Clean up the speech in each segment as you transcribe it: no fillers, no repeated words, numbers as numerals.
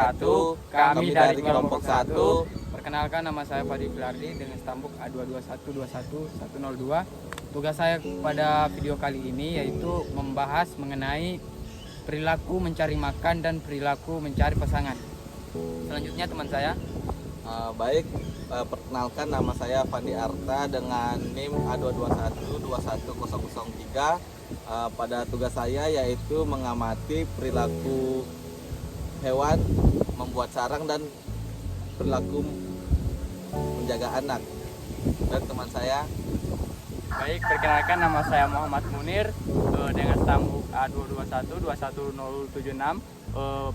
wabarakatuh. Kami dari kelompok 1. Perkenalkan, nama saya Fadi Filardi dengan stambuk A221211102. Tugas saya pada video kali ini yaitu membahas mengenai perilaku mencari makan dan perilaku mencari pasangan. Selanjutnya teman saya. Perkenalkan, nama saya Fandi Arta dengan NIM A221210003. Pada tugas saya yaitu mengamati perilaku hewan, membuat sarang, dan perilaku menjaga anak. Dan teman saya. Baik, perkenalkan, nama saya Muhammad Munir dengan stambuk A221211076.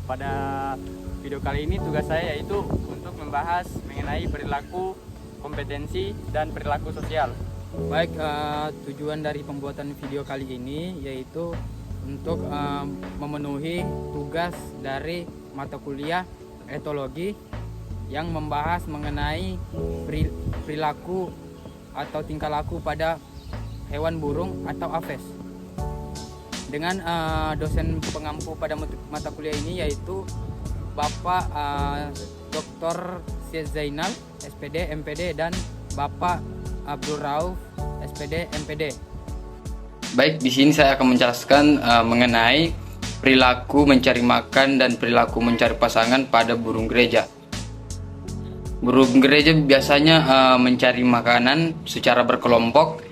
Pada video kali ini tugas saya yaitu untuk membahas mengenai perilaku, kompetensi, dan perilaku sosial. Baik, tujuan dari pembuatan video kali ini yaitu untuk memenuhi tugas dari mata kuliah etologi yang membahas mengenai perilaku atau tingkah laku pada hewan burung atau aves. Dengan dosen pengampu pada mata kuliah ini yaitu Bapak Dr. Syed Zainal, SPD, MPD, dan Bapak Abdul Rauf, SPD, MPD. Baik, di sini saya akan menjelaskan mengenai perilaku mencari makan dan perilaku mencari pasangan pada burung gereja. Burung gereja biasanya mencari makanan secara berkelompok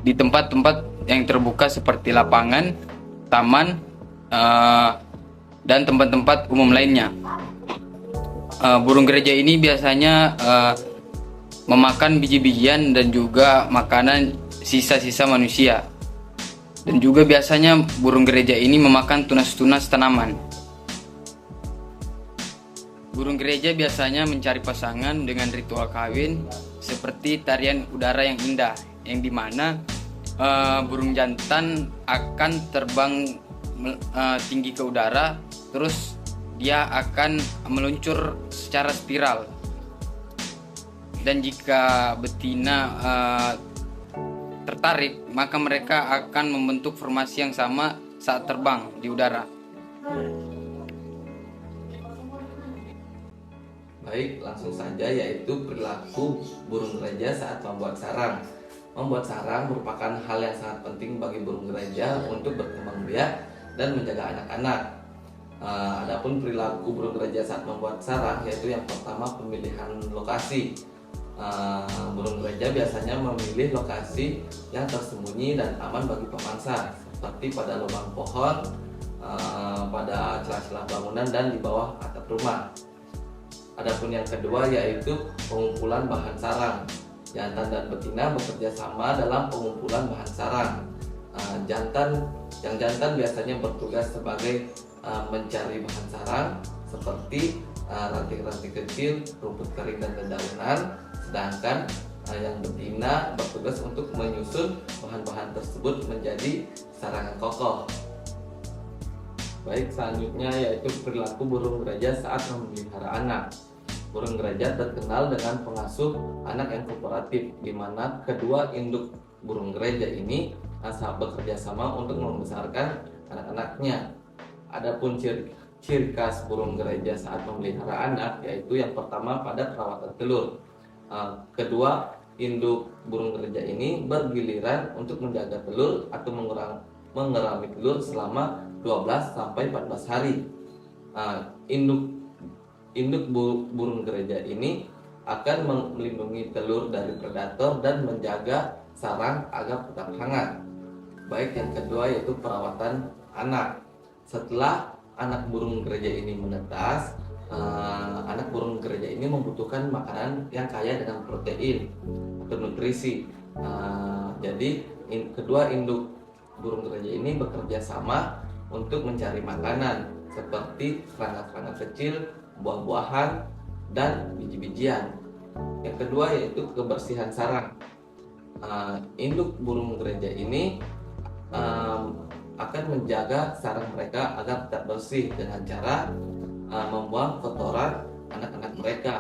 di tempat-tempat yang terbuka seperti lapangan, taman, dan tempat-tempat umum lainnya. Burung gereja ini biasanya memakan biji-bijian dan juga makanan sisa-sisa manusia. Dan juga biasanya burung gereja ini memakan tunas-tunas tanaman. Burung gereja biasanya mencari pasangan dengan ritual kawin seperti tarian udara yang indah, yang dimana burung jantan akan terbang tinggi ke udara, terus dia akan meluncur secara spiral. Dan jika betina tertarik, maka mereka akan membentuk formasi yang sama saat terbang di udara. Baik, langsung saja, yaitu perilaku burung gereja saat membuat sarang. Membuat sarang merupakan hal yang sangat penting bagi burung gereja untuk berkembang biak dan menjaga anak-anak. Adapun perilaku burung gereja saat membuat sarang yaitu yang pertama, pemilihan lokasi. Burung gereja biasanya memilih lokasi yang tersembunyi dan aman bagi pemangsa, seperti pada lubang pohon, pada celah-celah bangunan, dan di bawah atap rumah. Adapun yang kedua yaitu pengumpulan bahan sarang. Jantan dan betina bekerja sama dalam pengumpulan bahan sarang. Yang jantan biasanya bertugas sebagai mencari bahan sarang seperti ranting-ranting kecil, rumput kering, dan dedaunan. Sedangkan yang betina bertugas untuk menyusun bahan-bahan tersebut menjadi sarang yang kokoh. Baik, selanjutnya yaitu perilaku burung gereja saat memelihara anak. Burung gereja terkenal dengan pengasuh anak yang kooperatif, di mana kedua induk burung gereja ini bekerja sama untuk membesarkan anak-anaknya. Adapun ciri khas burung gereja saat memelihara anak yaitu yang pertama pada perawatan telur. Kedua induk burung gereja ini bergiliran untuk menjaga telur atau mengerami telur selama 12 sampai 14 hari. Induk burung gereja ini akan melindungi telur dari predator dan menjaga sarang agar tetap hangat. Baik, yang kedua yaitu perawatan anak. Setelah anak burung gereja ini menetas, anak burung gereja ini membutuhkan makanan yang kaya dengan protein atau nutrisi. Jadi kedua induk burung gereja ini bekerja sama untuk mencari makanan seperti serangga-serangga kecil, buah-buahan, dan biji-bijian. Yang kedua yaitu kebersihan sarang. Induk burung gereja ini akan menjaga sarang mereka agar tetap bersih dengan cara membuang kotoran anak-anak mereka.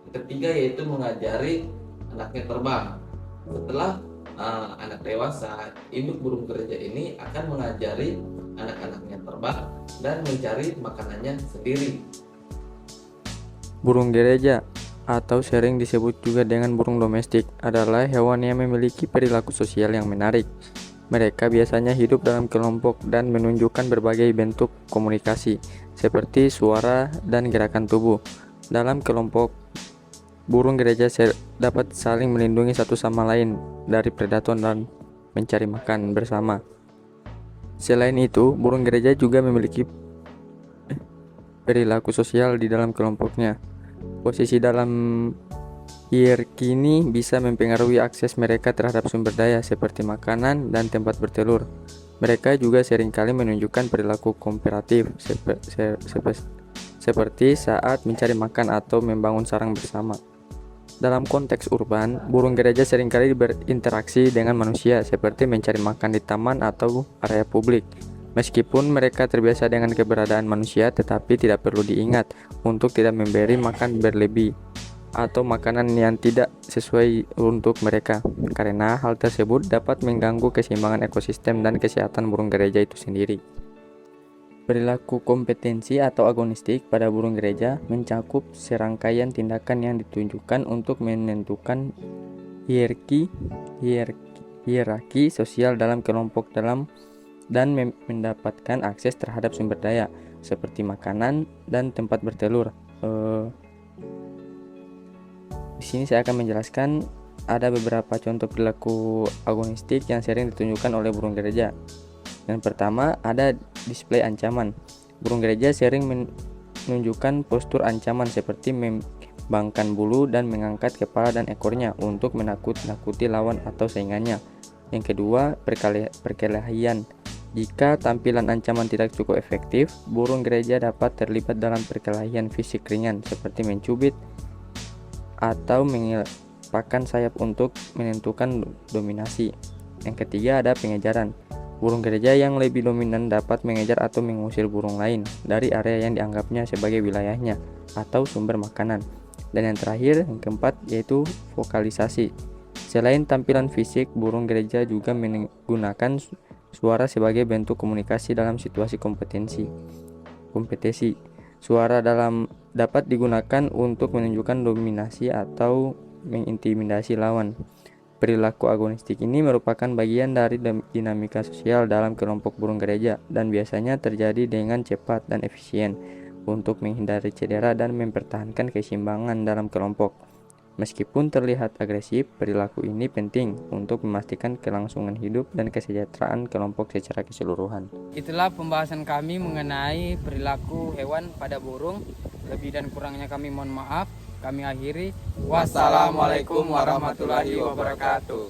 Yang ketiga yaitu mengajari anaknya terbang. Setelah anak dewasa, induk burung gereja ini akan mengajari anak-anaknya terbang dan mencari makanannya sendiri. Burung gereja atau sering disebut juga dengan burung domestik adalah hewan yang memiliki perilaku sosial yang menarik. Mereka biasanya hidup dalam kelompok dan menunjukkan berbagai bentuk komunikasi, seperti suara dan gerakan tubuh. Dalam kelompok, burung gereja dapat saling melindungi satu sama lain dari predator dan mencari makan bersama. Selain itu, burung gereja juga memiliki perilaku sosial di dalam kelompoknya. Posisi dalam hierarki ini bisa mempengaruhi akses mereka terhadap sumber daya seperti makanan dan tempat bertelur. Mereka juga seringkali menunjukkan perilaku kooperatif seperti saat mencari makan atau membangun sarang bersama. Dalam konteks urban, burung gereja seringkali berinteraksi dengan manusia seperti mencari makan di taman atau area publik. Meskipun mereka terbiasa dengan keberadaan manusia, tetapi tidak perlu diingat untuk tidak memberi makan berlebih atau makanan yang tidak sesuai untuk mereka, karena hal tersebut dapat mengganggu keseimbangan ekosistem dan kesehatan burung gereja itu sendiri. Perilaku kompetensi atau agonistik pada burung gereja mencakup serangkaian tindakan yang ditunjukkan untuk menentukan hierarki sosial dalam kelompok dan mendapatkan akses terhadap sumber daya seperti makanan dan tempat bertelur. Di sini saya akan menjelaskan ada beberapa contoh perilaku agonistik yang sering ditunjukkan oleh burung gereja. Yang pertama, ada display ancaman. Burung gereja sering menunjukkan postur ancaman seperti membangkang bulu dan mengangkat kepala dan ekornya untuk menakut-nakuti lawan atau saingannya. Yang kedua, perkelahian. Jika tampilan ancaman tidak cukup efektif, burung gereja dapat terlibat dalam perkelahian fisik ringan seperti mencubit atau mengepakkan sayap untuk menentukan dominasi. Yang ketiga, ada pengejaran. Burung gereja yang lebih dominan dapat mengejar atau mengusir burung lain dari area yang dianggapnya sebagai wilayahnya atau sumber makanan. Dan yang terakhir, yang keempat, yaitu vokalisasi. Selain tampilan fisik, burung gereja juga menggunakan suara sebagai bentuk komunikasi dalam situasi kompetisi. Suara dapat digunakan untuk menunjukkan dominasi atau mengintimidasi lawan. Perilaku agonistik ini merupakan bagian dari dinamika sosial dalam kelompok burung gereja dan biasanya terjadi dengan cepat dan efisien untuk menghindari cedera dan mempertahankan keseimbangan dalam kelompok. Meskipun terlihat agresif, perilaku ini penting untuk memastikan kelangsungan hidup dan kesejahteraan kelompok secara keseluruhan. Itulah pembahasan kami mengenai perilaku hewan pada burung. Lebih dan kurangnya kami mohon maaf. Kami akhiri. Wassalamualaikum warahmatullahi wabarakatuh.